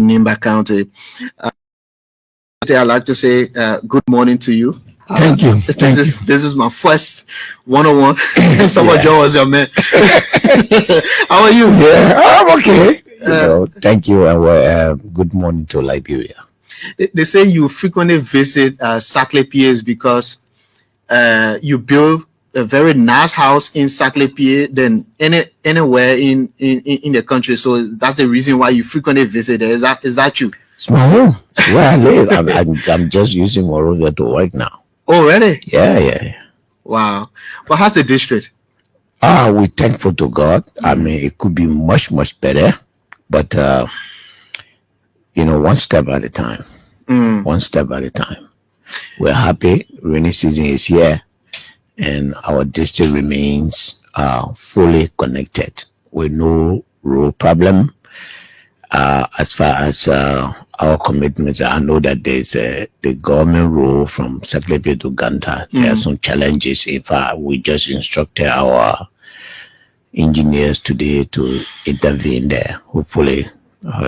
Nimba County. I'd like to say good morning to you. Thank you. This is my first one-on-one. Someone Joe was your man. How are you? Yeah, I'm okay. Thank you, and good morning to Liberia. They say you frequently visit Saclay-PA because you build a very nice house in Saclay-PA than anywhere in the country. So that's the reason why you frequently visit there. Is that true? It's my home. It's where I live. I'm just using Monrovia to work now. Oh, really? Yeah. Wow. But how's the district? We're thankful to God. I mean, it could be much, much better. But, one step at a time. One step at a time. We're happy. Rainy season is here. And our district remains fully connected with no road problem. As far as our commitments, I know that there's the government road from Saclay-PA to Ganta. There are some challenges. In fact, we just instructed our engineers today to intervene there. Hopefully,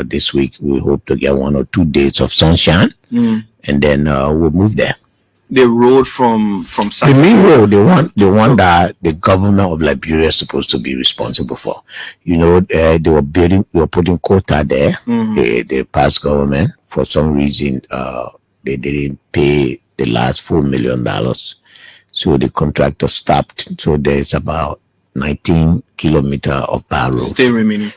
this week we hope to get 1 or 2 days of sunshine, and then we'll move there. The road from the main road, the one that the governor of Liberia is supposed to be responsible for. They were putting quota there. The past government, for some reason, they didn't pay the last $4 million. So the contractor stopped. So there's about 19 kilometers of bad road. Still remaining.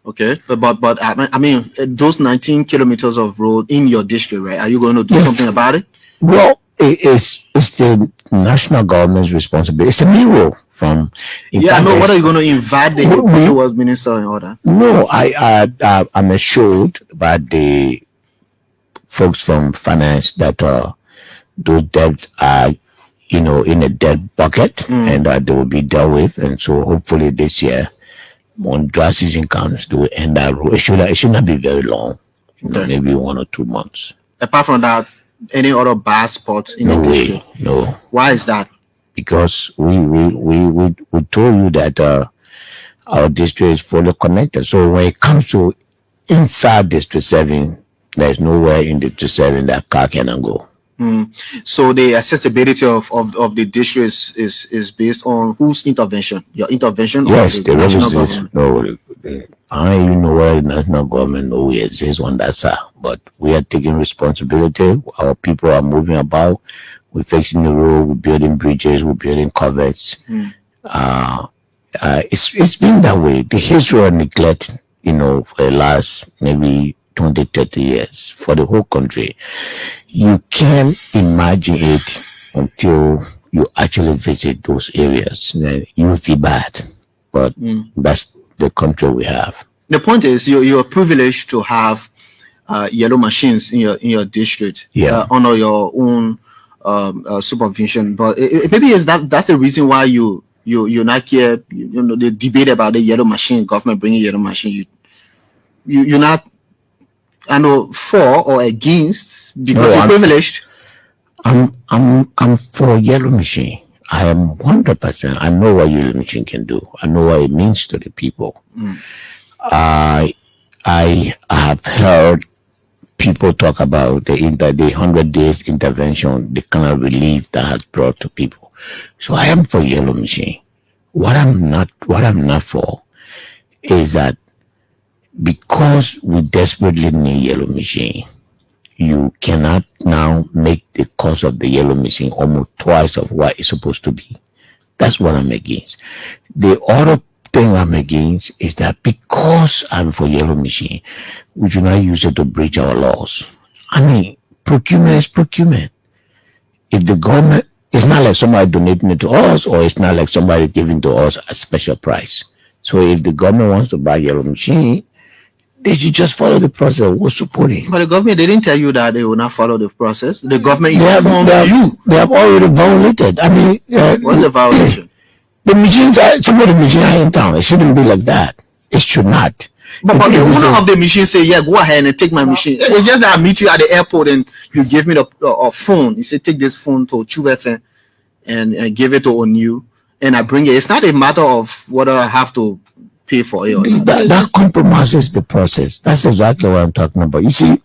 Okay, but I mean, those 19 kilometers of road in your district, right? Are you going to do something about it? Well, it's the national government's responsibility. It's a main road from. I know. What are you going to invite the Water Minister in order? No, I'm assured by the folks from finance that those debts are, in a debt bucket, and that they will be dealt with. And so hopefully this year, when dry season comes, they will end that road. It should not be very long. Maybe 1 or 2 months. Apart from that, any other bad spots in the district? No. Why is that? Because we told you that our district is fully connected. So when it comes to inside District 7, there's nowhere in District 7 that car cannot go. So the accessibility of the district is based on whose intervention? Your intervention? Yes, the national government? No, I don't even know whether the national government knows we exist on that side. But we are taking responsibility. Our people are moving about. We're fixing the road. We're building bridges. We're building culverts. It's been that way. The history of neglect, for the last maybe 20, 30 years for the whole country. You can't imagine it until you actually visit those areas. Then you will feel bad. But that's the country we have. The point is, you're privileged to have yellow machines in your district under your own supervision. But maybe that's the reason why you're not here. The debate about the yellow machine, government bringing yellow machine. You're not, for or against because you're privileged. I'm for yellow machine. I am 100%. I know what yellow machine can do. I know what it means to the people. I have heard people talk about the 100 days intervention, the kind of relief that has brought to people. So I am for yellow machine. What I'm not for is that because we desperately need yellow machine, you cannot now make the cost of the yellow machine almost twice of what it's supposed to be. That's what I'm against. The other thing I'm against is that because I'm for yellow machine, we should not use it to breach our laws. I mean, procurement is procurement. If the government, it's not like somebody donating it to us, or it's not like somebody giving to us a special price. So if the government wants to buy yellow machine, they should just follow the process. We're supporting. But the government, they didn't tell you that they will not follow the process. The government informed you. They have already violated. I mean, what's the violation? The machines are, some of the machines are in town. It shouldn't be like that. It should not. But the owner of the machine say, yeah, go ahead and take my machine. It's just that I meet you at the airport and you give me a phone. You say, take this phone to Chuvesen and give it to Onu, and I bring it. It's not a matter of whether I have to pay for it. That compromises the process. That's exactly what I'm talking about. You see,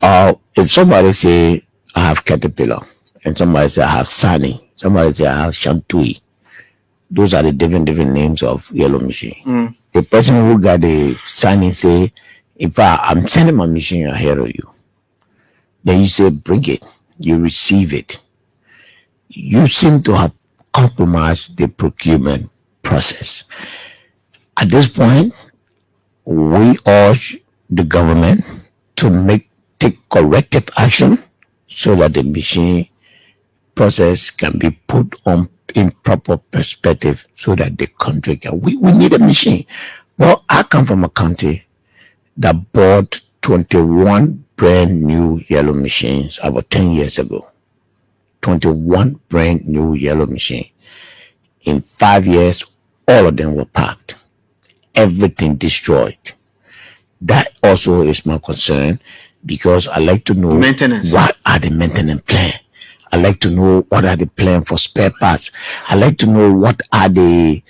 if somebody say I have Caterpillar, and somebody say I have Sani, somebody say I have Shantui, those are the different names of yellow machine. The person who got the Sani say, if I'm sending my machine ahead of you, then you say bring it, you receive it. You seem to have compromised the procurement process. At this point, we urge the government to take corrective action so that the machine process can be put on in proper perspective so that the country can. We need a machine. Well, I come from a country that bought 21 brand new yellow machines about 10 years ago. 21 brand new yellow machines. In 5 years, all of them were packed. Everything destroyed. That also is my concern, because I like to know maintenance. What are the maintenance plan. I like to know what are the plan for spare parts. I like to know what are the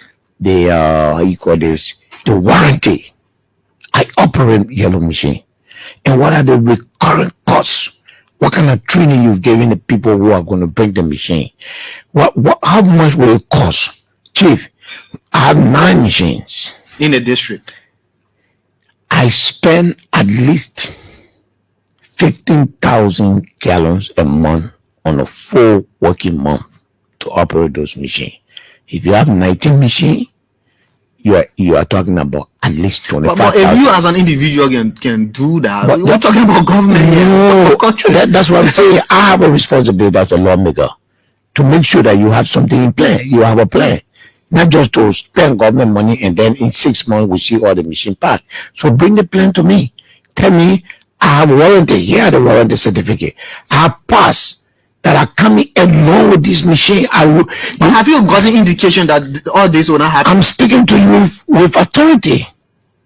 how you call this, the warranty. I operate yellow machine, and what are the recurrent costs? What kind of training you've given the people who are going to bring the machine? How much will it cost? Chief, I have 9 machines in the district. I spend at least 15,000 gallons a month on a full working month to operate those machines. If you have 19 machines, you are talking about at least 25,000. But if you as an individual can do that, we're talking about government here. That's what I'm saying. I have a responsibility as a lawmaker to make sure that you have something in plan. You have a plan. Not just to spend government money and then in 6 months we see all the machine packed. So bring the plan to me. Tell me, I have warranty. Here are the warranty certificate. I have parts that are coming along with this machine. But have you got an indication that all this will not happen? I'm speaking to you with authority.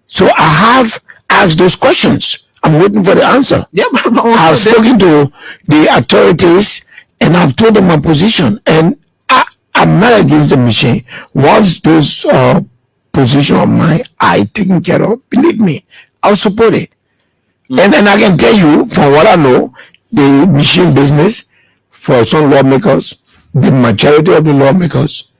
So I have asked those questions. I'm waiting for the answer. Yeah, but I've spoken to the authorities and I've told them my position. And I'm not against the machine. Once those position of mine are taken care of, believe me, I'll support it. And then I can tell you, from what I know, the machine business, for some lawmakers, the majority of the lawmakers,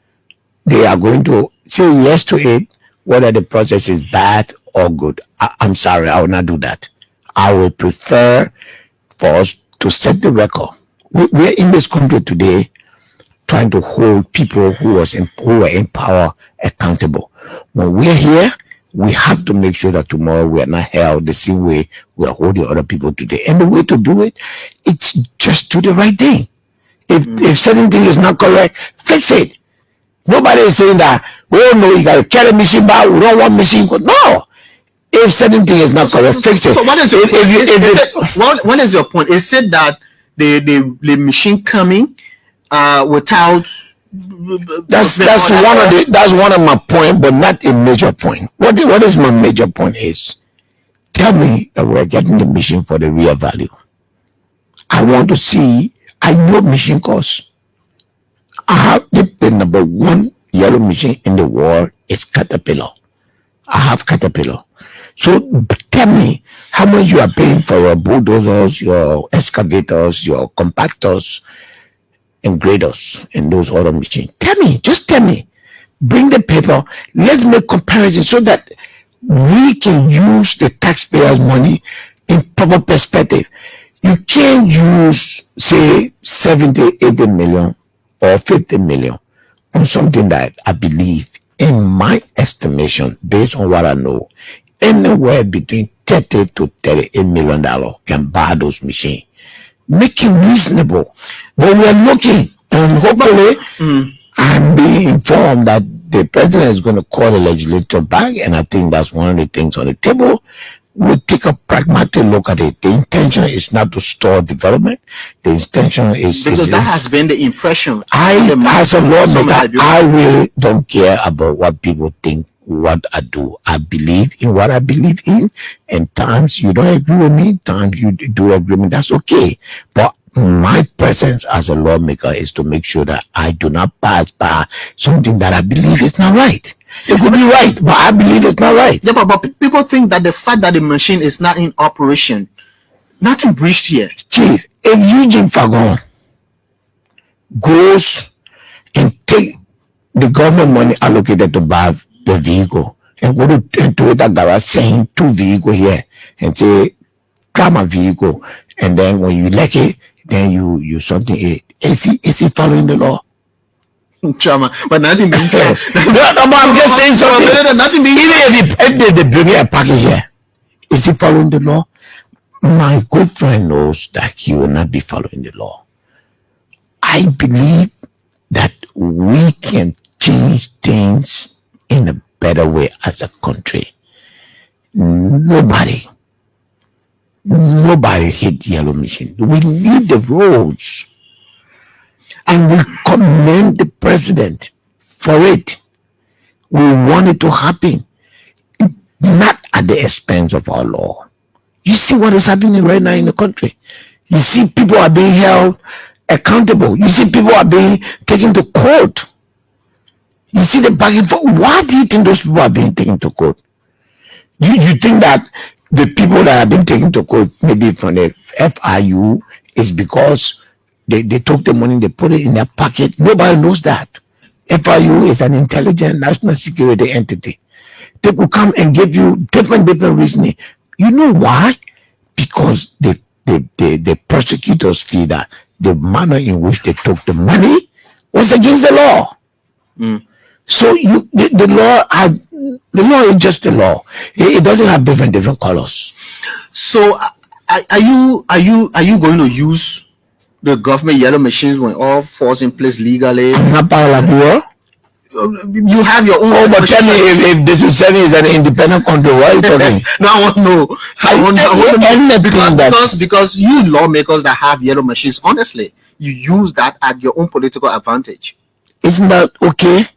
they are going to say yes to it, whether the process is bad or good. I'm sorry, I will not do that. I would prefer for us to set the record. We're in this country today trying to hold people who are in power accountable. When we're here, we have to make sure that tomorrow we are not held the same way we are holding other people today. And the way to do it, it's just do the right thing. If certain thing is not correct, fix it. Nobody is saying that, oh no, you got to carry machine back, we don't want machine. No. If certain thing is not correct, fix it. So what is what is your point? It said that the machine coming without. That's one of my point, but not a major point. What is my major point is, tell me that we're getting the machine for the real value. I want to see. I know machine costs. I have the number 1 yellow machine in the world is Caterpillar. I have Caterpillar. So tell me how much you are paying for your bulldozers, your excavators, your compactors, and graders, and those other machines. Tell me, just tell me. Bring the paper. Let's make comparison so that we can use the taxpayers' money in proper perspective. You can't use, say, 70, 80 million or 50 million on something that I believe, in my estimation, based on what I know, anywhere between 30 to 38 million dollars can buy those machines. Make it reasonable. But we are looking, and hopefully I'm being informed that the president is going to call the legislature back, and I think that's one of the things on the table. We'll take a pragmatic look at it. The intention is not to stall development. The intention is because that has been the impression. As a lawmaker, I really don't care about what people think, what I do. I believe in what I believe in, and times you don't agree with me, times you do agree with me. That's okay. But my presence as a lawmaker is to make sure that I do not pass by something that I believe is not right. It could be right, but I believe it's not right. Yeah, but people think that the fact that the machine is not in operation, nothing breached here. Chief, if Eugene Fagon goes and take the government money allocated to buy the vehicle and go to Toyota garage saying 2 vehicles here and say, try my vehicle, and then when you like it, then you something it. Is he following the law? Trauma, but nothing being no, but I'm just saying something. Nothing being even if they bring a package here, is he following the law? My good friend knows that he will not be following the law. I believe that we can change things in a better way as a country. Nobody hate yellow machine. We need the roads. And we commend the president for it. We want it to happen, not at the expense of our law. You see what is happening right now in the country. You see people are being held accountable. You see people are being taken to court. You see the back and forth. Why do you think those people are being taken to court? You think that the people that have been taken to court, maybe from the FIU, is because they took the money, they put it in their pocket? Nobody knows that. FIU is an intelligent national security entity. They will come and give you different reasoning. You know why? Because the prosecutors feel that the manner in which they took the money was against the law. So the law is just the law. It doesn't have different colors. So are you going to use the government yellow machines when all falls in place legally? I'm not part of the law. You have your own. Oh, but tell me if this is an independent country, what are you talking? No, I want to know. I want to know because you lawmakers that have yellow machines, honestly, you use that at your own political advantage. Isn't that okay?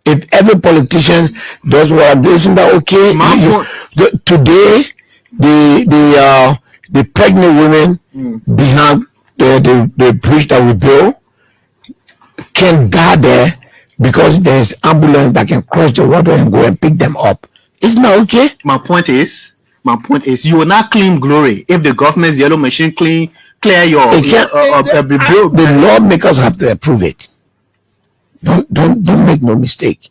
If every politician does what I do, isn't that okay? Today, the pregnant women behind the bridge that we built can die there because there's ambulance that can cross the water and go and pick them up. Isn't that okay? My point is, you will not claim glory if the government's yellow machine clear your bill. The lawmakers have to approve it. Don't make no mistake.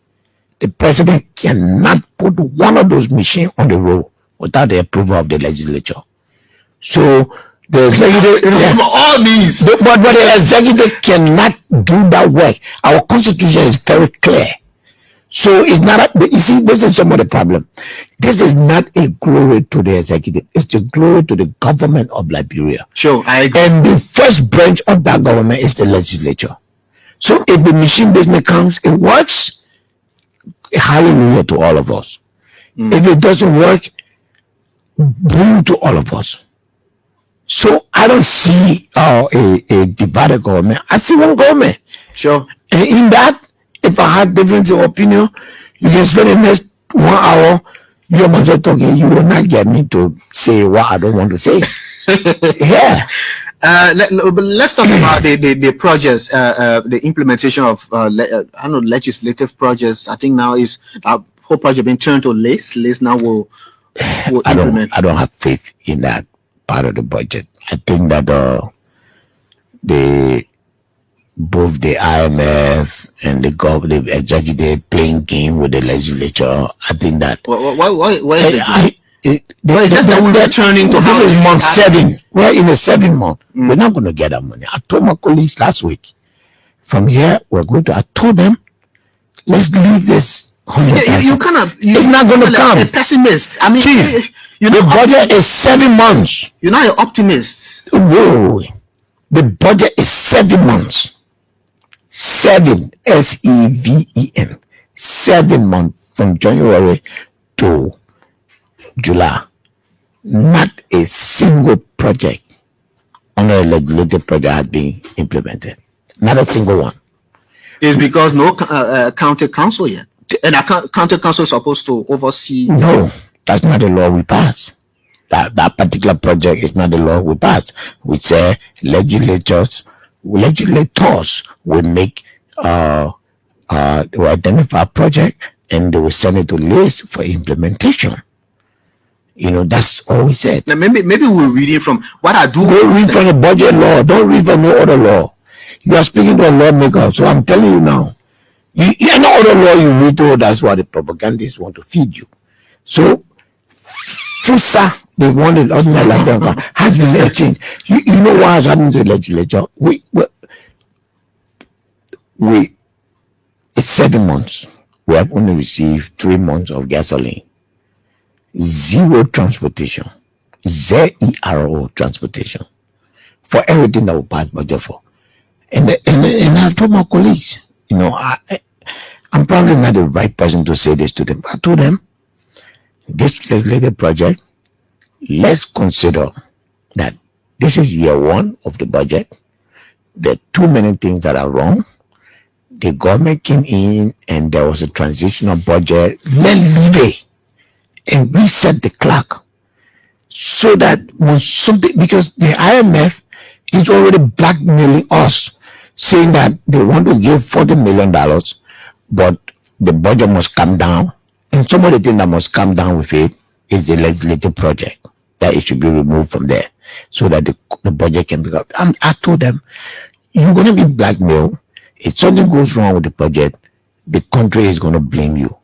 The president cannot put one of those machines on the road without the approval of the legislature. So the executive, all these, but the executive cannot do that work. Our constitution is very clear. So it's not. You see, this is some of the problem. This is not a glory to the executive. It's the glory to the government of Liberia. Sure, I agree. And the first branch of that government is the legislature. So if the machine business comes, it works. Hallelujah to all of us. If it doesn't work, blue to all of us. So I don't see a divided government. I see one government. Sure. And in that, if I had difference of opinion, you can spend the next 1 hour, you and myself talking, you will not get me to say what I don't want to say. Yeah. Let's talk about the projects, the implementation of legislative projects. I think now is our whole project being turned to list. List now will implement. I don't have faith in that part of the budget. I think that both the IMF and the executive playing game with the legislature. I think that why this is month 7. We're in a 7 month. We're not going to get that money. I told my colleagues last week, from here I told them, let's leave this 100,000. It's not going to come. A pessimist. I mean, Chief, the budget is 7 months. You're not an optimist. Whoa. The budget is 7 months. 7, SEVEN. 7 months from January to July. Not a single project on a legislative project has been implemented. Not a single one. It's because no county council yet. And a county council is supposed to oversee. No, that's not the law we passed. That particular project is not the law we passed. We say legislators will make will identify a project and they will send it to list for implementation. You know, that's all we said. Now maybe we're reading from what I do. Don't read from the budget law. Don't read from no other law. You are speaking to a lawmaker, so I'm telling you now. You no other law you read to, that's what the propagandists want to feed you. So, FUSA, they wanted ordinary Liberia has been changed. You know what has happened to the legislature? It's 7 months. We have only received 3 months of gasoline. Zero transportation. ZERO transportation. For everything that we pass budget for. And I told my colleagues, you know, I'm probably not the right person to say this to them. I told them, this legislative project, let's consider that this is year 1 of the budget. There are too many things that are wrong. The government came in and there was a transitional budget. Let's leave it and reset the clock so that when something, because the IMF is already blackmailing us, saying that they want to give $40 million, but the budget must come down. And some of the things that must come down with it is the legislative project, that it should be removed from there so that the budget can be up. I told them, you're going to be blackmailed. If something goes wrong with the budget, the country is going to blame you.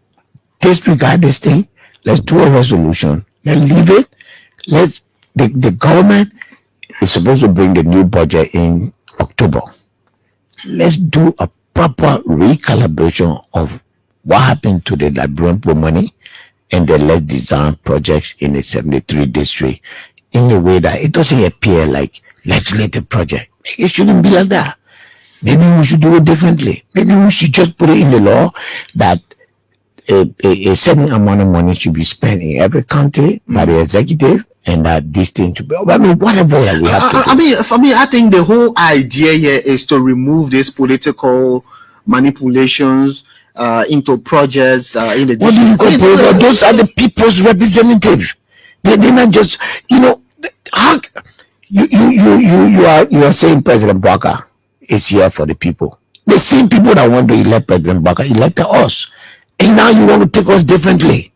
Disregard this thing. Let's do a resolution. Let's leave it. The government is supposed to bring the new budget in October. Let's do a proper recalibration of what happened to the Liberian Poor money, and then let's design projects in the 73 district in a way that it doesn't appear like legislative project. It shouldn't be like that. Maybe we should do it differently. Maybe we should just put it in the law that a certain amount of money should be spent in every county by the executive, and that this thing should be, I mean, whatever that we have to do. I mean, for me, I think the whole idea here is to remove these political manipulations into projects in the district. What do you call those are the people's representatives. They're not just, you know, how you are saying President Baka is here for the people. The same people that want to elect President Baka elected us. And now you want to take us differently.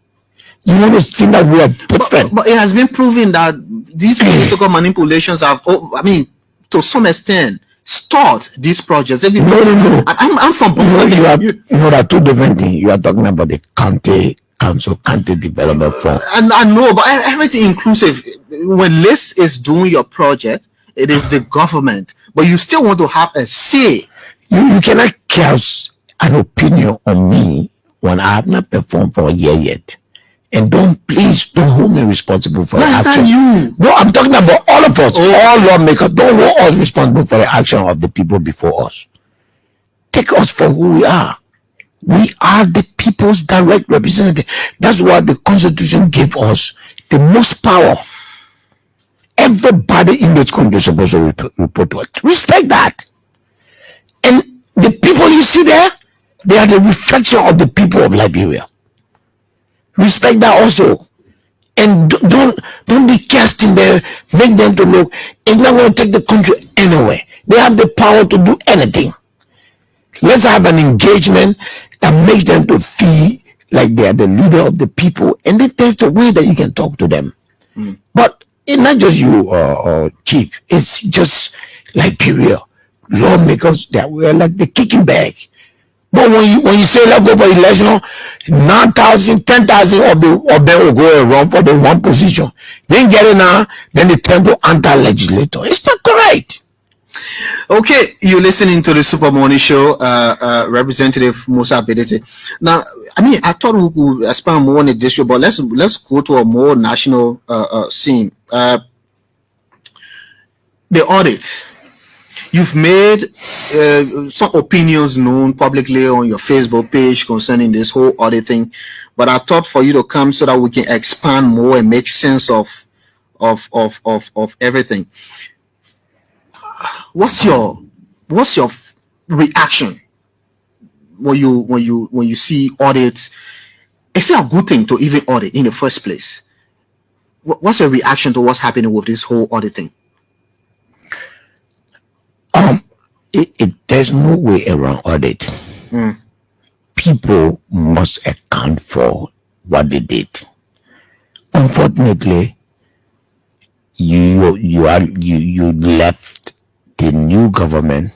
You want to see that we are different. But it has been proven that these political manipulations have, I mean, to some extent, stalled these projects. No. I'm from you know, there are two different things. You are talking about the county development fund. And I know, but everything inclusive. When LIS is doing your project, it is the government, but you still want to have a say. You cannot cast an opinion on me when I have not performed for a year yet. And please don't hold me responsible for the action. You. No, I'm talking about all of us, all lawmakers. Don't hold us responsible for the action of the people before us. Take us for who we are. We are the people's direct representative. That's why the Constitution gave us the most power. Everybody in this country is supposed to report to us. Respect that. And the people you see there, they are the reflection of the people of Liberia. Respect that also. And don't be casting there, make them to look. It's not going to take the country anywhere. They have the power to do anything. Let's have an engagement that makes them to feel like they are the leader of the people. And then there's a way that you can talk to them. But it's not just you, Chief. It's just Liberia. Lawmakers that were like the kicking bag. But when you say let's go for election, 9,000, 10,000 of them will go and run for the one position. Then get it now, then they turn to anti-legislator. It's not correct. Okay, you're listening to the Super Morning Show, Representative Musa Bedete. Now, I mean, I thought we could expand more on the district, but let's go to a more national scene. The audit. You've made some opinions known publicly on your Facebook page concerning this whole audit thing, but I thought for you to come so that we can expand more and make sense of everything. What's your reaction when you see audits? Is it a good thing to even audit in the first place? What's your reaction to what's happening with this whole audit thing? There's no way around audit. people must account for what they did. Unfortunately, you left the new government,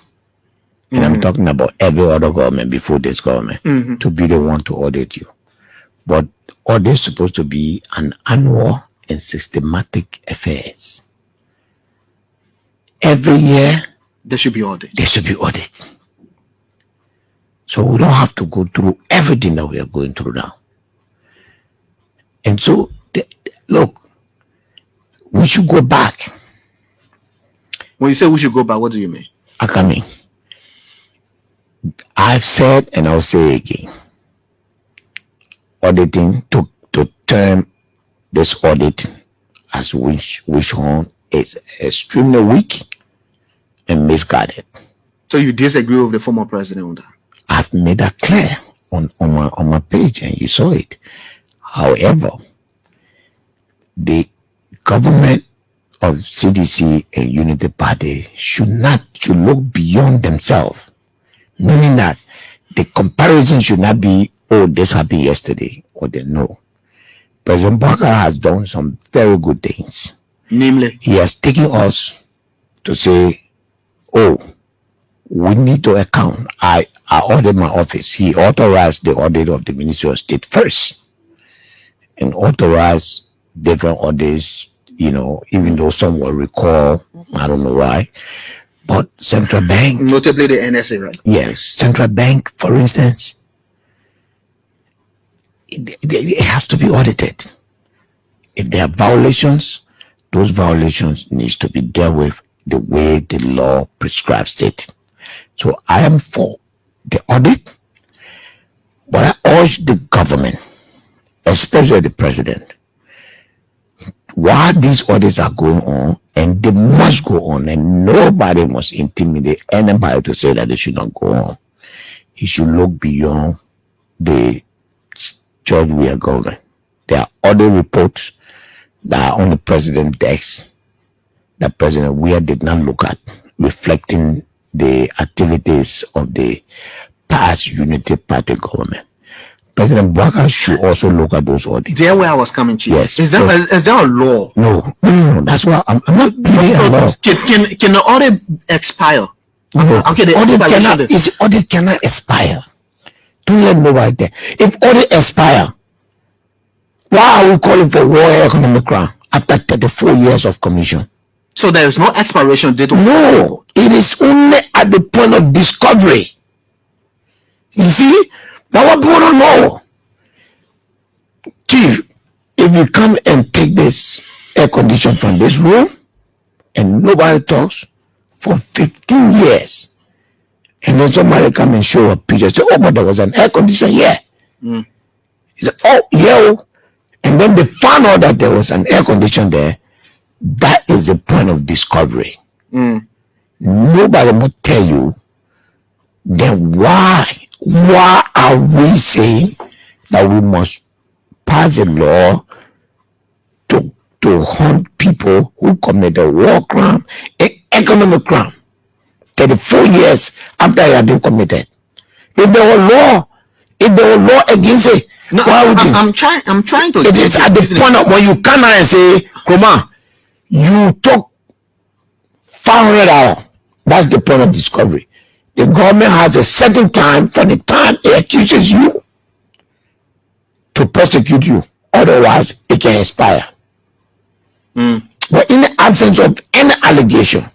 and I'm talking about every other government before this government, to be the one to audit you. But audit is supposed to be an annual and systematic affairs. Every year, there should be audit. There should be audit. So we don't have to go through everything that we are going through now. And so, look, we should go back. When you say we should go back, what do you mean? I mean, I've said and I'll say again, auditing to term this audit as which one is extremely weak and misguided. So you disagree with the former president on that? I've made that clear on my page, and you saw it. However, the government of CDC and Unity Party should look beyond themselves, meaning that the comparison should not be, oh, this happened yesterday, or they know. President Boubacar has done some very good things. Namely, he has taken us to say, oh, we need to account. I ordered my office. He authorized the audit of the Ministry of State first, and authorized different audits, even though some will recall, I don't know why, but central bank. Notably the NSA, right? Yes, central bank, for instance, it has to be audited. If there are violations, those violations needs to be dealt with the way the law prescribes it. So I am for the audit, but I urge the government, especially the president, while these audits are going on, and they must go on, and nobody must intimidate anybody to say that they should not go on. He should look beyond the church we are government. There are other reports that are on the president's desk that President Weah did not look at, reflecting the activities of the past Unity Party government. President Boubacar should also look at those audits. There where I was coming to. Yes. Is there a law? No. That's why I'm not bringing a law. Can the audit expire? No. Okay, the audit cannot expire. Don't let nobody there. If audit expire, why are we calling for war economic crime after 34 years of commission? So there is no expiration date? No, it is only at the point of discovery. You see, that's what people don't know. Chief, if you come and take this air condition from this room and nobody talks for 15 years, and then somebody come and show a picture, say, oh, but there was an air condition here. He said, oh, yeah. And then they found out that there was an air condition there. That is the point of discovery. Nobody will tell you. Then why are we saying that we must pass a law to hunt people who commit a war crime, an economic crime, 34 years after they have been committed? If there were law against it, no, I'm trying to. It is at the point of when you come out and say, Kroma, you took 500 hours. That's the point of discovery. The government has a certain time for the time it accuses you to prosecute you. Otherwise, it can expire. But in the absence of any allegation,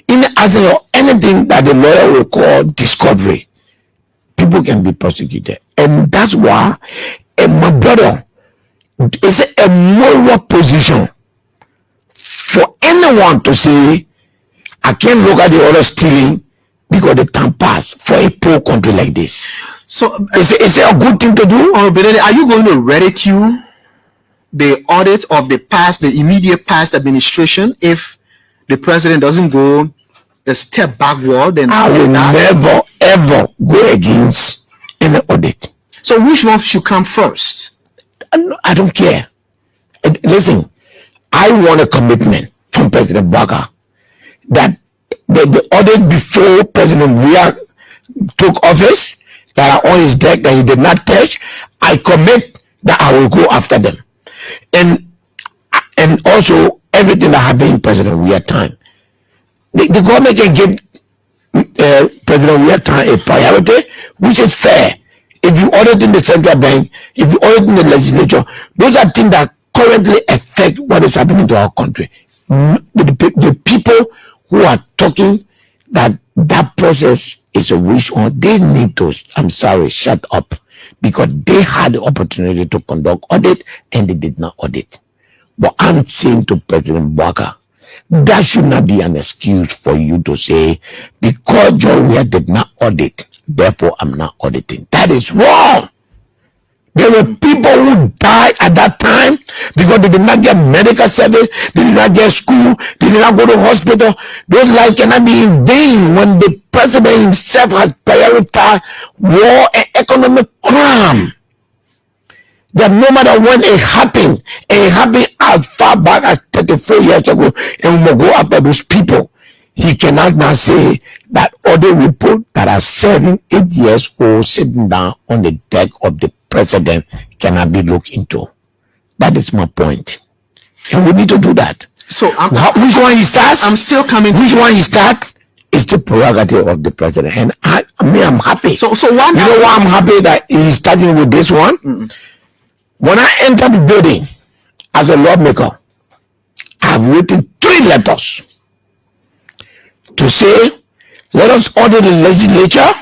in the absence of anything that the lawyer will call discovery, people can be prosecuted. And that's why, my brother, it's a moral position for anyone to say, I can't look at the other stealing because the time passed for a poor country like this. So is it a good thing to do? Or are you going to ridicule the audit of the immediate past administration if the president doesn't go a step backward? Then I will never ever go against any audit. So which one should come first? I don't care. Listen, I want a commitment from President Boubacar that the audit before President Weah took office that are on his deck that he did not touch, I commit that I will go after them. And also everything that happened in President Weah time. The government can give President Weah time a priority, which is fair. If you audit in the central bank, if you audit in the legislature, those are things that currently affect what is happening to our country. The people who are talking that process is a wish on, they need to, I'm sorry, shut up, because they had the opportunity to conduct audit and they did not audit. But I'm saying to President Bouaka, that should not be an excuse for you to say, because John Weah did not audit, therefore I'm not auditing. That is wrong. There were people who died at that time because they did not get medical service, they did not get school, they did not go to hospital. Those lives cannot be in vain when the president himself has prioritized war and economic crime. That no matter when it happened, and it happened as far back as 34 years ago, and we will go after those people, he cannot now say that other report that are 7, 8 years old sitting down on the deck of the president cannot be looked into. That is my point. And we need to do that. So which one he starts? I'm still coming. Which one he starts? It's the prerogative of the president. And I'm happy. So why you know why I'm happy that he's starting with this one? When I entered the building as a lawmaker, I've written 3 letters to say, let us order the legislature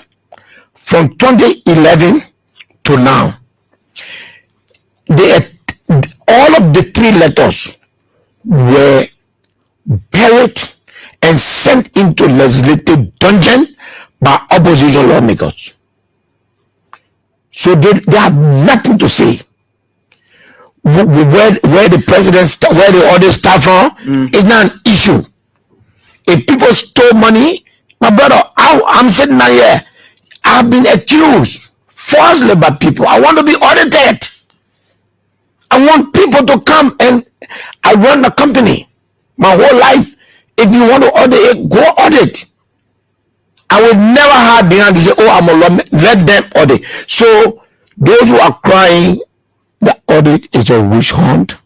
from 2011 to now. All of the 3 letters were buried and sent into legislative dungeon by opposition lawmakers. So they have nothing to say. Where the president, where the orders start from, is not an issue. If people stole money, my brother, I'm sitting down here. I've been accused falsely by people. I want to be audited. I want people to come, and I run the company my whole life. If you want to audit it, go audit. I will never hide behind and say, oh, I'm a lawman. Let them audit. So those who are crying, the audit is a witch hunt.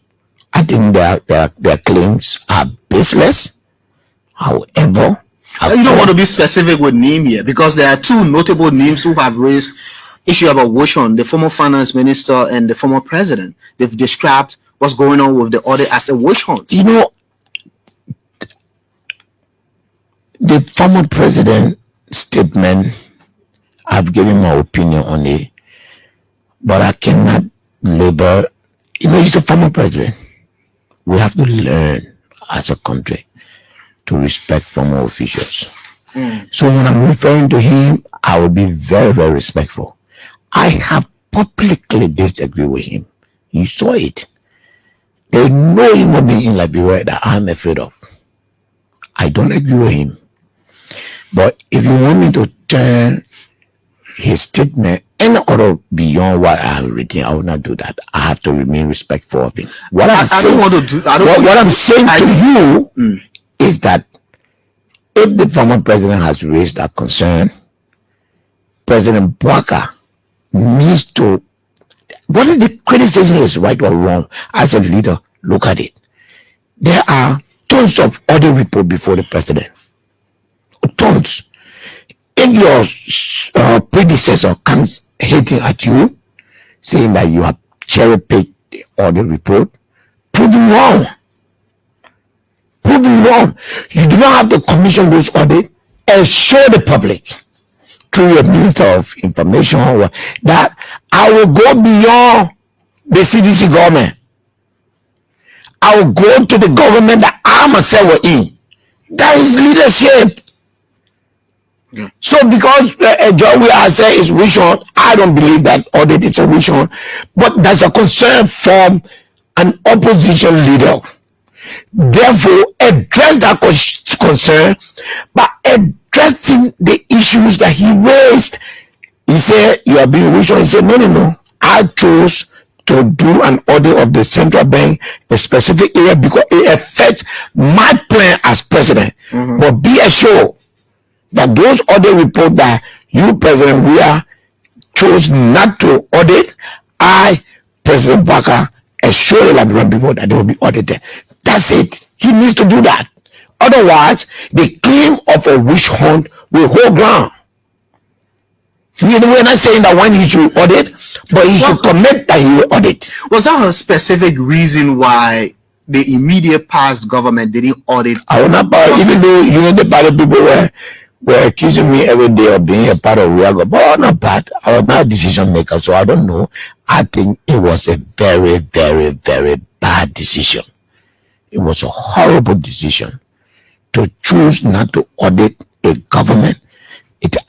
I think their claims are baseless. However, you don't want to be specific with name here, because there are 2 notable names who have raised issue about witch hunt: the former finance minister and the former president. They've described what's going on with the audit as a witch hunt. You know, the former president statement, I've given my opinion on it, but I cannot label. You know, he's the former president. We have to learn as a country to respect former officials. So when I'm referring to him, I will be very, very respectful. I have publicly disagreed with him. You saw it. There's no human being in Liberia that I'm afraid of. I don't agree with him. But if you want me to turn his statement any other beyond what I have written, I will not do that. I have to remain respectful of him. What I'm saying to you is that if the former president has raised that concern, President Bouaka needs to, whether the criticism is right or wrong, as a leader, look at it. There are tons of other reports before the president. Tons. If your predecessor comes hating at you, saying that you have cherry-picked the audit report, prove him wrong. Prove him wrong. You do not have to commission those audits and show the public through your Minister of Information that I will go beyond the CDC government. I will go to the government that I myself were in. That is leadership. Yeah. So because John Weah said it's witch hunt, I don't believe that audit is a witch hunt. But there's a concern from an opposition leader. Therefore, address that concern by addressing the issues that he raised. He said, you are being witch hunt. He said, no. I chose to do an audit of the central bank, a specific area, because it affects my plan as president. But be assured that those other reports that you, President Weah, chose not to audit, I, President Baka, assure the Liberian people that they will be audited. That's it. He needs to do that. Otherwise, the claim of a witch hunt will hold ground. We're not saying that when he should audit, but he should commit that he will audit. Was that a specific reason why the immediate past government didn't audit? I will not buy, even though the party people were accusing me every day of being a part of Riago, but I'm not bad. I was not a decision maker, so I don't know. I think it was a very, very, very bad decision. It was a horrible decision to choose not to audit a government.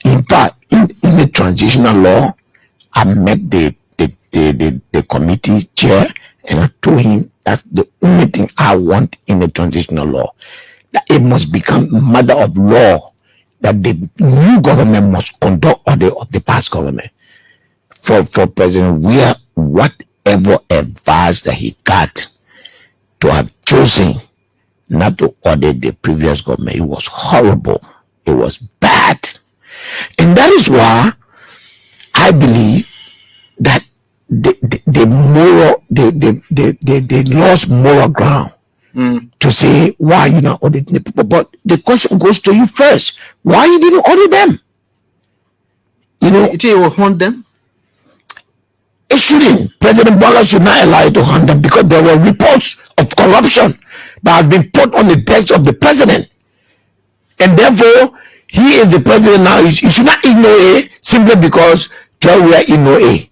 In fact, in the transitional law, I met the committee chair and I told him that's the only thing I want in the transitional law, that it must become matter of law that the new government must conduct audit of the past government. For President Weah, whatever advice that he got to have chosen not to audit the previous government, it was horrible. It was bad. And that is why I believe that they lost moral ground to say, why you not auditing the people? But the question goes to you first. Why you didn't audit them? You think it will hunt them? It shouldn't. President Bola should not allow it to hunt them, because there were reports of corruption that have been put on the desk of the president. And therefore, he is the president now. He should not ignore it simply because Joe Weah ignore it.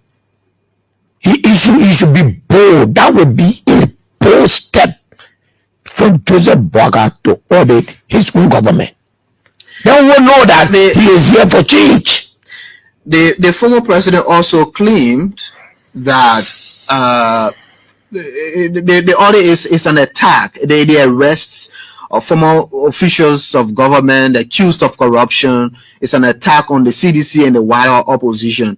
He should be bold. That would be a bold step from Joseph Boakai to audit his own government. Then we'll know that he is here for change. The former president also claimed that the audit is an attack. The arrests of former officials of government accused of corruption is an attack on the CDC and the wider opposition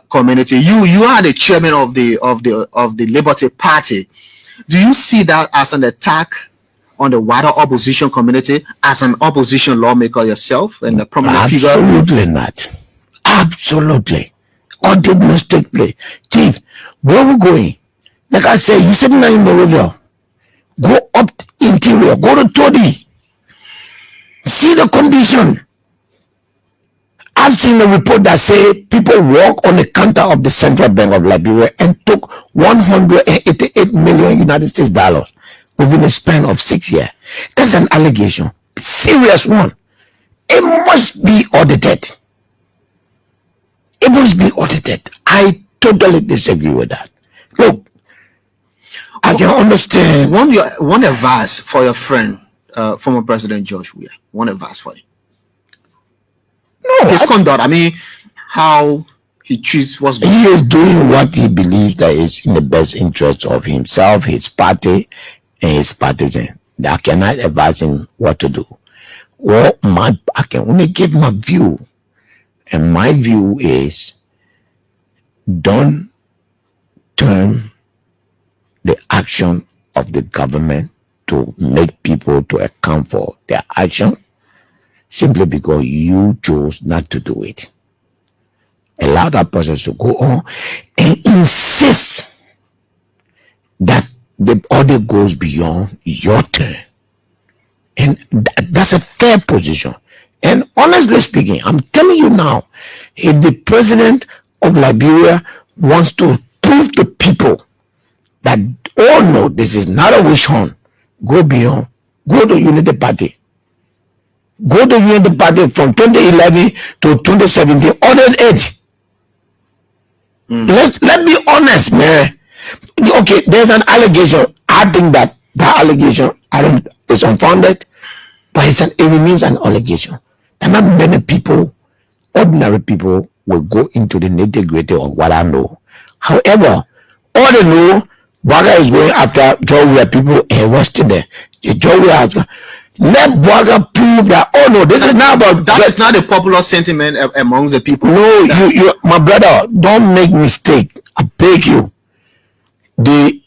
community. You are the chairman of the Liberty Party. Do you see that as an attack on the wider opposition community, as an opposition lawmaker yourself and a prominent figure? Absolutely not. Absolutely. Audit must take place. Chief, where are we going? Like I said, you said in Monrovia. Go up interior, go to Todi. See the condition. I've seen a report that say people walk on the counter of the Central Bank of Liberia and took $188 million United States dollars within a span of 6 years. That's an allegation, a serious one. It must be audited. It must be audited. I totally disagree with that. Look, I can understand. One advice for your friend, former President George Weah. One advice for you. No, his conduct. I mean, how he chooses what's he is doing what he believes that is in the best interest of himself, his party, and his partisan. I cannot advise him what to do. Well, I can only give my view, and my view is don't turn the action of the government to make people to account for their action simply because you chose not to do it. Allow that process to go on and insist that the audit goes beyond your turn. And that's a fair position. And honestly speaking, I'm telling you now, if the president of Liberia wants to prove to people that, oh no, this is not a witch hunt, go beyond, go to Unity Party. Go to Unity Party from 2011 to 2017, audit it. Let's be honest, man. Okay, there's an allegation. I think that allegation is unfounded, but it remains an allegation. And not many people, ordinary people, will go into the nitty-gritty of what I know. However, all they know, Boakai is going after Joe Weah people arrested there. Joe Weah has let Boakai prove that, oh no, this is not about that. Is not a popular sentiment amongst the people. No, you my brother, don't make mistake. I beg you. The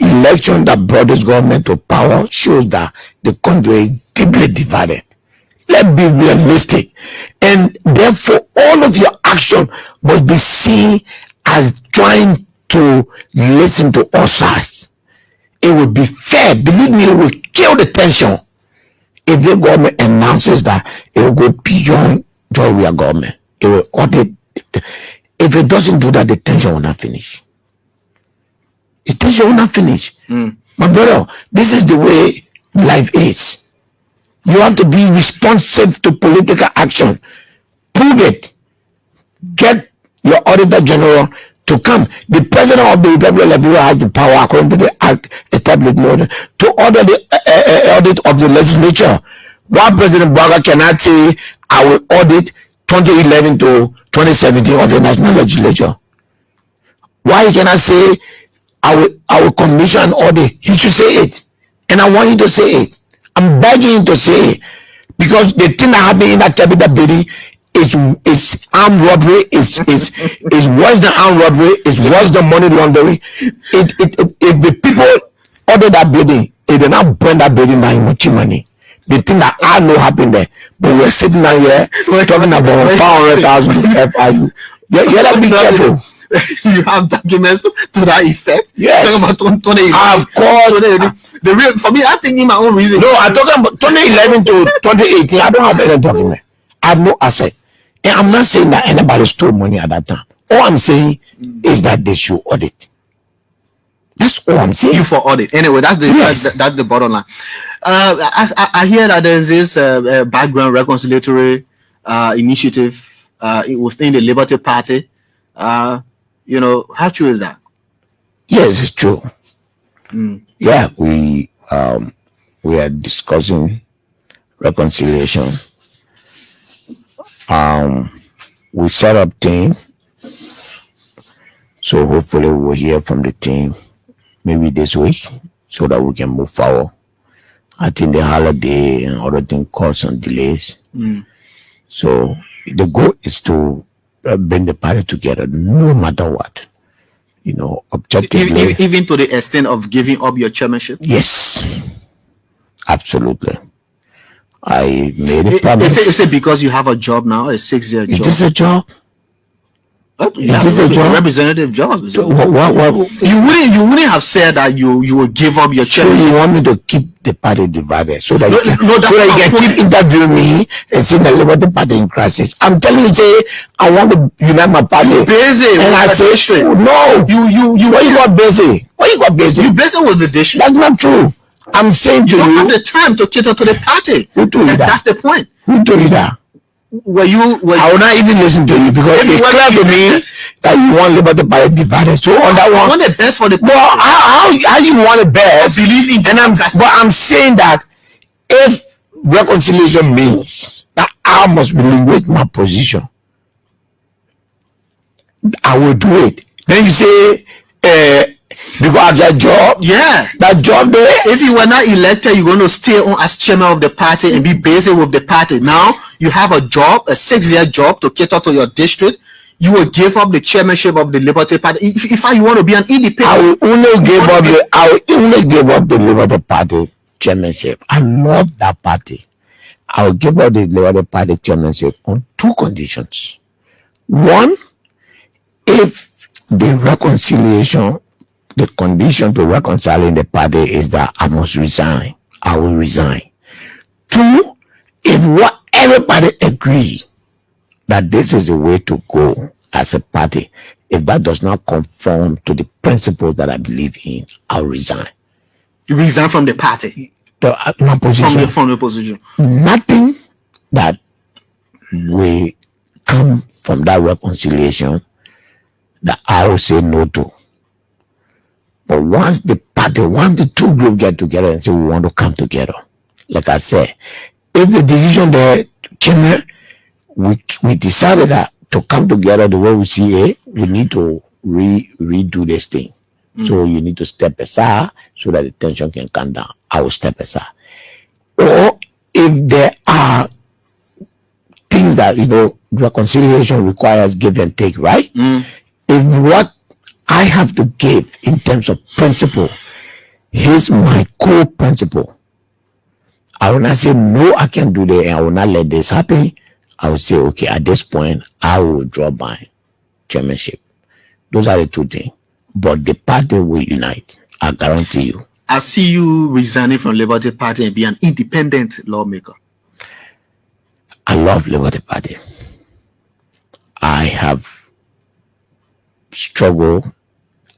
election that brought this government to power shows that the country is deeply divided. Let's be realistic. And therefore, all of your action must be seen as trying to listen to all sides. It would be fair. Believe me, it will kill the tension if the government announces that it will go beyond Joy government. It will audit. If it doesn't do that, the tension will not finish. The tension will not finish. My brother, this is the way life is. You have to be responsive to political action. Prove it. Get your Auditor General to come. The President of the Republic of Liberia has the power, according to the Act established to order the audit of the legislature. Why President Baga cannot say, I will audit 2011 to 2017 of the national legislature? Why he cannot say, I will commission an audit? He should say it. And I want you to say it. I'm begging you to say it, because the thing that happened in that capital building is armed robbery, is worse than armed robbery, is worse than money laundering. If the people order that building, if they not burn that building down in money, the thing that I know happened there, but we're sitting down here, we're talking about 500,000 FIU. You gotta be careful. You have documents to that effect? Yes. Talking about 2011. Of course. The real, for me, I'm thinking my own reason. No, I'm talking about 2011 to 2018. I don't have any document. I have no asset. And I'm not saying that anybody stole money at that time. All I'm saying is that they should audit. That's all I'm saying. You for audit. Anyway, that's the bottom line. I hear that there's this background reconciliatory initiative within the Liberty Party. How true is that? Yes, it's true. Yeah, we are discussing reconciliation. We set up team, so hopefully we'll hear from the team maybe this week, so that we can move forward. I think the holiday and other things caused some delays. So the goal is to bring the party together, no matter what. Objectively. Even to the extent of giving up your chairmanship? Yes, absolutely. I made a promise. Is it because you have a job now, a 6-year job? It is a job. It is a job. Representative job. What? You wouldn't have said that you will give up your chairmanship. So you want me to keep the party divided so that you can keep interviewing me and saying the Liberty Party in crisis? I'm telling you, say I want to unite my party. Busy, and I say no. You why you got busy? Why you got busy? You busy with the district. That's not true. I'm saying to you, don't have the time to cater to the party. Who told you that? That's the point. Who told you that? I will not even listen to you, because it's clear to me that you want Liberty Party divided. So on that one, I want the best for the people. Well, how you want the best? I believe in but I'm saying that if reconciliation means that I must relinquish my position, I will do it. Then you say, because of that job, that job there. If you were not elected, you're going to stay on as chairman of the party and be busy with the party. Now you have a job, a 6-year job to cater to your district. You will give up the chairmanship of the Liberty Party. If you want to be an independent, I will only give up the Liberty Party chairmanship. I love that party. I will give up the Liberty Party chairmanship on 2 conditions. One, if the reconciliation, the condition to reconciling the party is that I must resign, I will resign. 2, if everybody agree that this is the way to go as a party, if that does not conform to the principles that I believe in, I'll resign. You resign from the party? My position. From the position. Nothing that will come from that reconciliation that I will say no to. But once the 2 groups get together and say we want to come together, like I said, if the decision there came in, we decided that to come together the way we see it, we need to redo this thing. So you need to step aside so that the tension can come down. I will step aside. Or if there are things that, reconciliation requires give and take, right? If what I have to give in terms of principle, here's my core principle. I will not say, no, I can't do that, and I will not let this happen. I will say, okay, at this point, I will drop my chairmanship. Those are the two things. But the party will unite. I guarantee you. I see you resigning from Liberty Party and be an independent lawmaker. I love Liberty Party. I have struggled.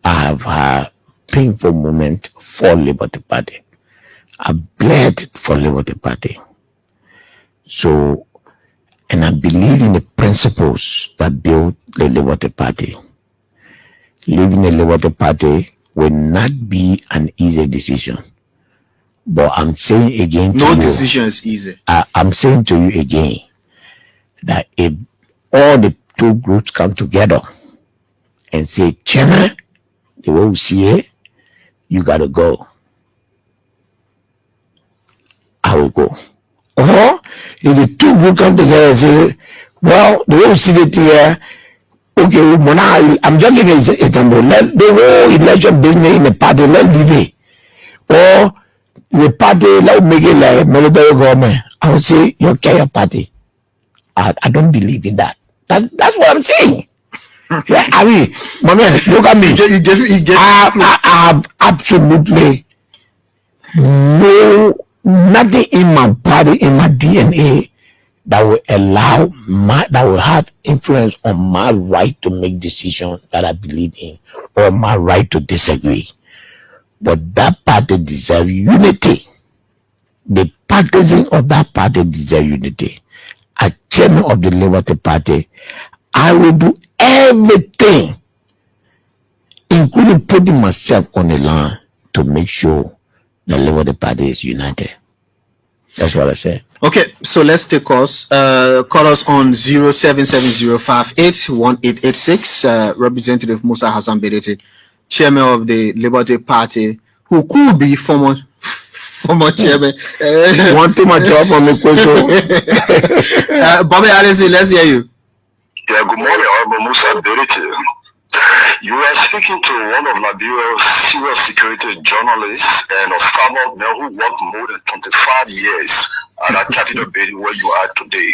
I have had painful moment for Liberty Party. I bled for Liberty Party. So, and I believe in the principles that build the Liberty Party. Leaving the Liberty Party will not be an easy decision. But I'm saying again to you, no decision is easy. I'm saying to you again that if all the two groups come together and say, Chairman, the way we see it, you gotta go, I will go. Or if the two groups come together and say, well, the way we see it here, okay, I'm just giving an example. Let the whole election business in the party, let's leave it. Or the party, let's make it like military government. I would say, you carry your party. I don't believe in that. That's what I'm saying. Yeah, I mean, my man, look at me. I have absolutely nothing in my body, in my DNA, that will that will have influence on my right to make decisions that I believe in, or my right to disagree. But that party deserves unity. The partisan of that party deserve unity. As chairman of the Liberty Party, I will do everything, including putting myself on the line, to make sure the Liberty Party is united. That's what I said. Okay, so let's take calls. Call us on 07705818886. Representative Musa Hassan Berete, chairman of the Liberty Party, who could be former chairman. Want to my job on the question? Bobby Allison, let's hear you. Yeah, good morning, Honorable Musa Berete. You are speaking to one of Liberia's serious security journalists and Osama who worked more than 25 years at that Capitol building where you are today.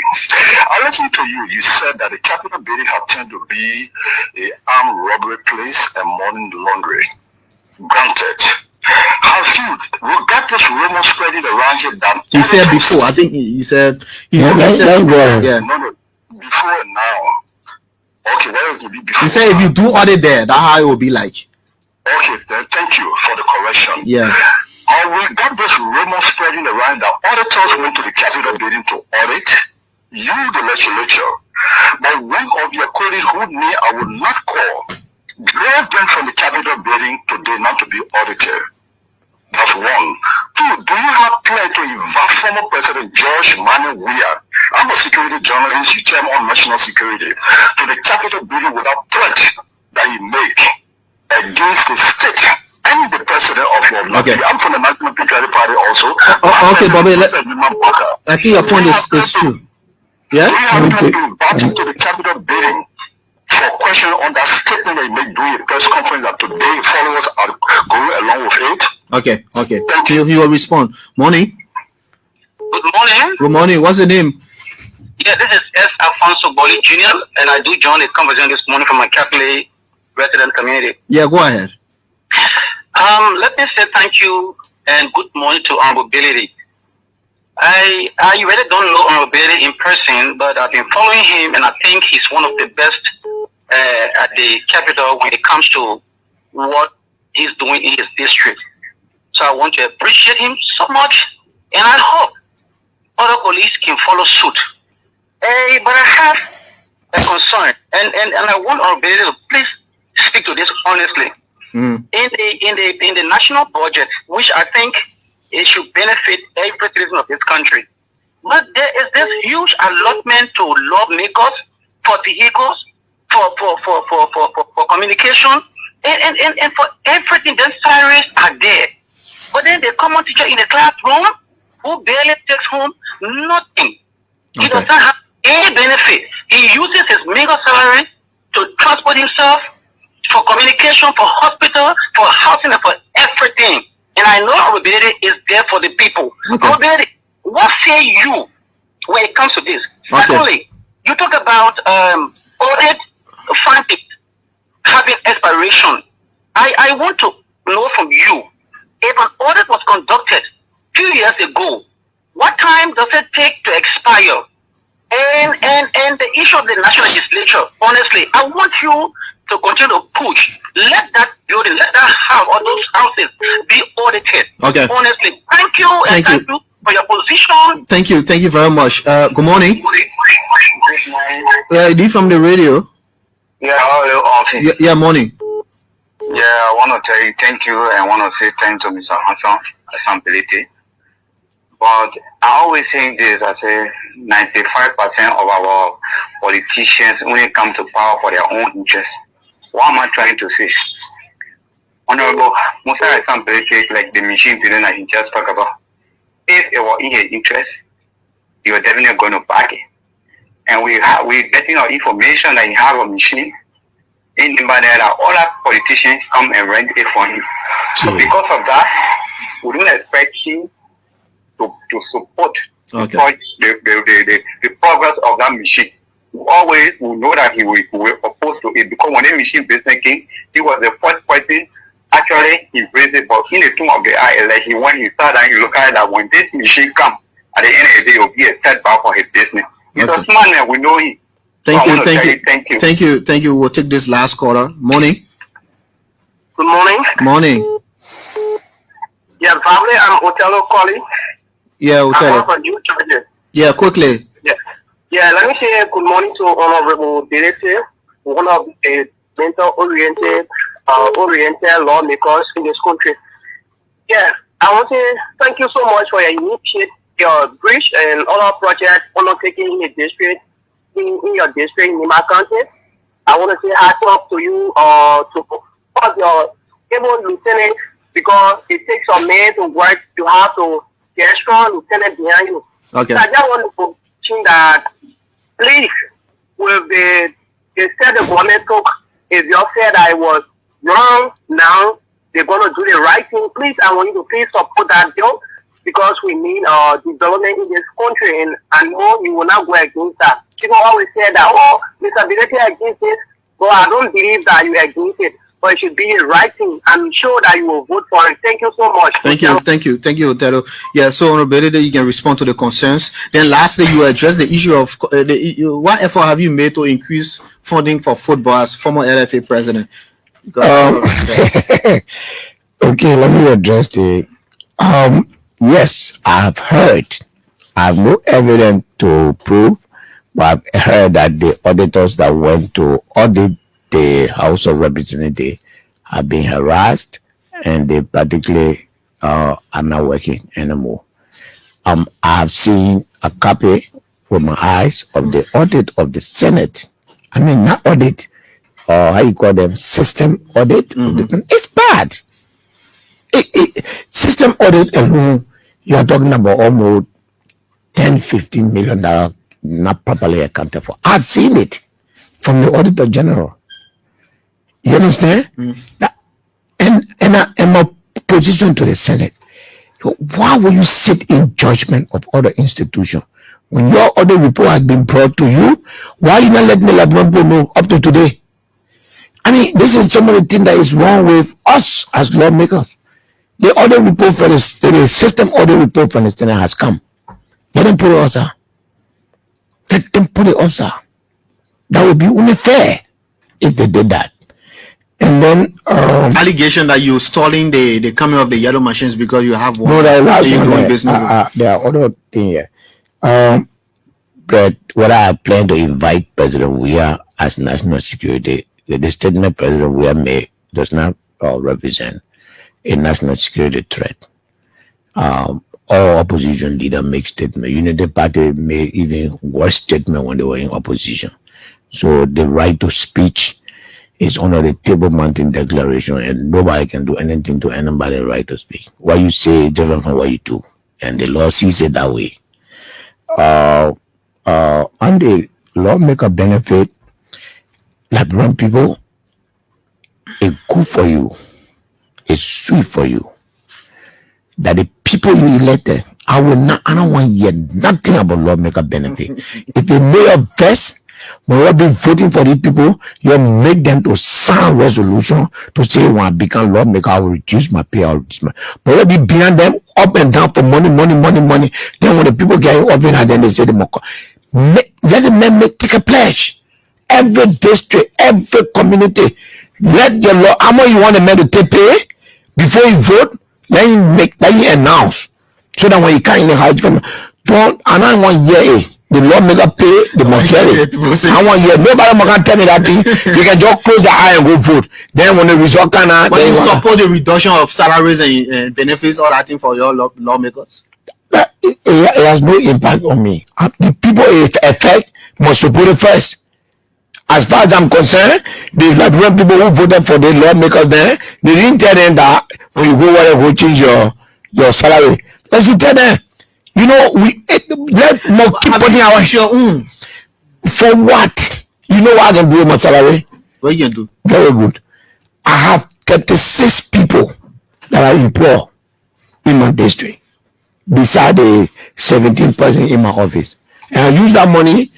I listened to you. You said that the Capitol building had turned to be an armed robbery place and money laundering. Granted. Have you, regardless of rumors spreading around here, that he said before, I think he said, No, before now. Okay, well, it will be before. He said if you do audit there, that's how it will be like. Okay, then thank you for the correction. Yeah. We got this rumor spreading around that auditors went to the Capitol building to audit you, the legislature. But one of your colleagues who me I would not call drove them from the Capitol building today not to be audited. That's one. Two, do you have plan to invite former President George Manuel Weah, I'm a security journalist, you chairman on national security, to the Capitol building without threat that he make against the state and the president of your country? Okay. I'm from the National Patriotic Party also. Okay, Bobby, I think your point is true. Yeah? Do you have plan to invite him to the Capitol building for question on that statement that you made during a press conference that today followers are going along with it? Okay. Thank you. He will respond. Morning. Good morning. Good morning. What's the name? Yeah, this is S. Alfonso Boli Jr. and I do join the conversation this morning from my Capitol resident community. Yeah, go ahead. Let me say thank you and good morning to Honorable Billy. I really don't know Honorable Billy in person, but I've been following him and I think he's one of the best at the Capitol when it comes to what he's doing in his district. So I want to appreciate him so much, and I hope other police can follow suit. But I have a concern, and I want our ability to please speak to this honestly. In the national budget, which I think it should benefit every citizen of this country, but there is this huge allotment to lawmakers for vehicles, for communication, and for everything. Then salaries are there. But then the common teacher in the classroom who barely takes home nothing. He doesn't have any benefit. He uses his meager salary to transport himself, for communication, for hospital, for housing, and for everything. And I know our ability is there for the people. Okay. Our ability, What say you when it comes to this? Okay. Secondly, you talk about audit funding having expiration. I want to know from you, if an audit was conducted 2 years ago, what time does it take to expire? And the issue of the national legislature, honestly, I want you to continue to push. Let that building, let that house or those houses be audited. Okay. Honestly, thank you and thank you for your position. Thank you very much. Good morning. D from the radio. Yeah, hello, Yeah, morning. Yeah, I want to tell you thank you and I want to say thank you to Mr. Hassan Pelete. But I always say this, I say 95% of our politicians only come to power for their own interests. What am I trying to say? Honorable Musa Hassan Pelete, like the machine building that he just talked about, if it were in his interest, he was definitely going to back it. And we're getting our information that he have a machine. In the matter that all our politicians come and rent it for him. So because of that, we don't expect him to support the progress of that machine. We always will know that he will oppose to it because when the machine business came, he was the first person. Actually, he raised it, but in the tune of the eye, like when he started and he looked at it, that when this machine come, at the end of the day, it will be a setback for his business. He's a smart man, we know him. Thank you. We'll take this last caller. Morning. Good morning. Morning. Yeah, probably I'm Othello calling. Yeah, Othello. I'm from New Jersey. Yeah, quickly. Yeah, let me say good morning to Honorable Delete, one of the mental-oriented lawmakers in this country. Yeah, I want to say thank you so much for your bridge and other projects undertaken in the district. In your district, in my county, I want to say hats off to you to your able lieutenant because it takes a man to work to have to get a strong lieutenant behind you. Okay. So I just want to mention that please, with the step the government took, if you said I was wrong, now they're going to do the right thing. Please, I want you to please support that bill because we need development in this country, and I know you will not go against that. People always say that, Mr. Bilete against it, but I don't believe that you against it. But it should be the right thing. I'm sure that you will vote for it. Thank you so much. Thank you, Othello. Yeah, so Honorable Bilete, you can respond to the concerns. Then lastly, you address the issue of what effort have you made to increase funding for football as former LFA president? Okay, let me address the yes, I've heard. I have no evidence to prove, but I've heard that the auditors that went to audit the House of Representatives have been harassed, and they particularly are not working anymore. I have seen a copy with my eyes of the audit of the Senate. I mean, not audit, how you call them, system audit. It's bad. System audit alone, you are talking about almost $10-15 million not properly accounted for. I've seen it from the Auditor General. You understand? And my position to the Senate. Why will you sit in judgment of other institutions when your audit report has been brought to you? Why you not let me know up to today? I mean, this is some of the things that is wrong with us as lawmakers. The audit report for the system audit report from the Senate has come. Let them put it also. Let them put it also. That would be unfair if they did that. And then allegation that you're stalling the coming of the yellow machines because you have one. No, doing business. There are other things here. But what I plan to invite President Weah as national security, the statement President Weah made does not represent a national security threat. All opposition leader make statement. Unity Party made even worse statement when they were in opposition. So the right to speech is under the Table Mountain Declaration, and nobody can do anything to anybody's right to speak. What you say is different from what you do, and the law sees it that way. And the lawmaker benefit, Liberian people, it's good for you, it's sweet for you, that the people you elected I don't want to hear nothing about lawmaker benefit. If a mayor first, when you be voting for these people, you make them to sign resolution to say, when I become lawmaker, I will reduce my pay, but you be behind them up and down for money. Then when the people get up and then they say, let the men take a pledge. Every district, every community, let your law, how much you want the men to take pay before you vote, let you announce. So that when you can't in the house, don't, and I want the lawmaker pay the money. I want nobody can tell me that thing. You can just close the eye and go vote. Then when the result can, but you support the reduction of salaries and benefits, all that thing for your lawmakers? It has no impact on me. The people it affect must support it first. As far as I'm concerned, the Liberian people who voted for the lawmakers there, they didn't tell them that when you go whatever change your salary. Let's tell them. You know, let more keep putting our share for what? You know what I can do with my salary? What you can do? Very good. I have 36 people that I employ in my district, beside the 17 person in my office. And I use that money,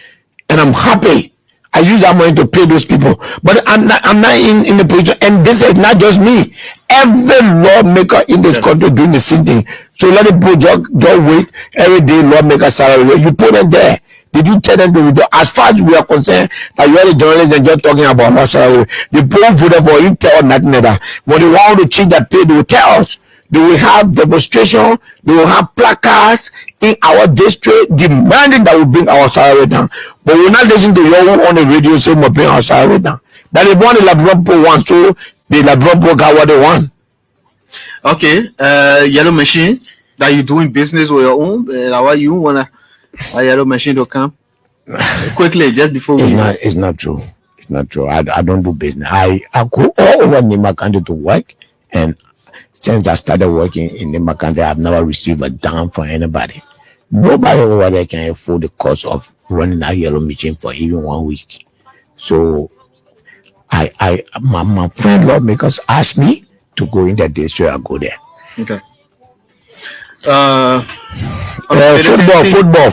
and I'm happy. I use that money to pay those people. But I'm not in the position, and this is not just me. Every lawmaker in this country doing the same thing. So let the people just wait every day lawmaker salary. You put them there. Did you tell them to do? As far as we are concerned, that you are the journalists and just talking about our salary. The people voted for you tell nothing like that. When they want to change that pay, they will tell us. They will have demonstration. They will have placards in our district demanding that we bring our salary down. But we're not listening to you on the radio saying we'll bring our salary down. That is what the Liberian people want. So the Liberian people got what they want. Okay, Yellow Machine, that you doing business with your own. Why you wanna a Yellow Machine to come quickly just before we? It's not true. It's not true. I don't do business. I go all over Nimba County to work, and since I started working in Nimba County, I've never received a dime from anybody. Nobody over there can afford the cost of running that Yellow Machine for even 1 week. So my friend lawmakers asked me to go in that district. I go there. Okay. Football.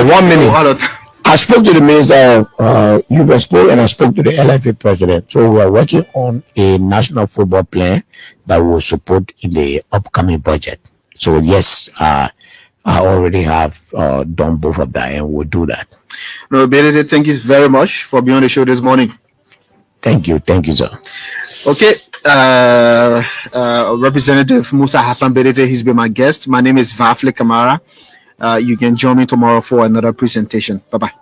1 minute. I spoke to the minister of youth and sport, and I spoke to the LFA president. So we are working on a national football plan that will support in the upcoming budget. So yes, I already have done both of that, and we'll do that. No, Benedict, thank you very much for being on the show this morning. Thank you, sir. Okay, Representative Musa Hassan Benedict, he's been my guest. My name is Vafle Kamara. You can join me tomorrow for another presentation. Bye-bye.